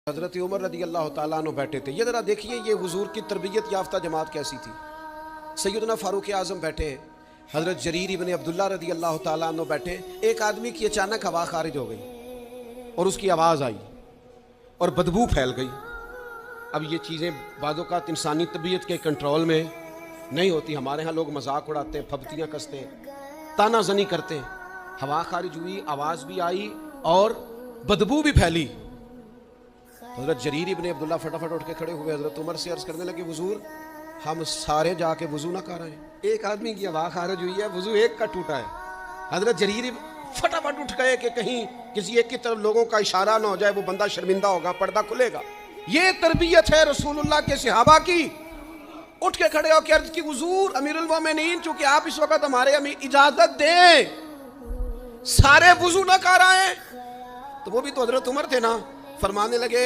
حضرت عمر رضی اللہ تعالیٰ عنہ بیٹھے تھے. یہ ذرا دیکھیے یہ حضور کی تربیت یافتہ جماعت کیسی تھی. سیدنا فاروق اعظم بیٹھے ہیں, حضرت جریر ابن عبداللہ رضی اللہ تعالیٰ عنہ بیٹھے. ایک آدمی کی اچانک ہوا خارج ہو گئی اور اس کی آواز آئی اور بدبو پھیل گئی. اب یہ چیزیں بعض اوقات انسانی طبیعت کے کنٹرول میں نہیں ہوتی. ہمارے ہاں لوگ مذاق اڑاتے ہیں, پھبتیاں کستے ہیں, تانا زنی کرتے ہیں. ہوا خارج ہوئی, آواز بھی آئی اور بدبو بھی پھیلی. حضرت جریر ابن عبداللہ فٹافٹ اٹھ کے کھڑے ہوئے, حضرت عمر سے عرض کرنے لگے حضور ہم سارے جا کے وضو نہ کر رہے ہیں, ایک آدمی کی ہوا خارج ہوئی ہے, وضو ایک کا ٹوٹا ہے. حضرت جریر فٹافٹ اٹھ گئے کہ کہیں کسی ایک کی طرف لوگوں کا اشارہ نہ ہو جائے, وہ بندہ شرمندہ ہوگا, پردہ کھلے گا. یہ تربیت ہے رسول اللہ کے صحابہ کی. اٹھ کے کھڑے ہو کے عرض کی حضور امیر المومنین چونکہ آپ اس وقت ہمارے اجازت دیں, سارے وضو نہ کر رہے ہیں. تو وہ بھی تو حضرت عمر تھے نا, فرمانے لگے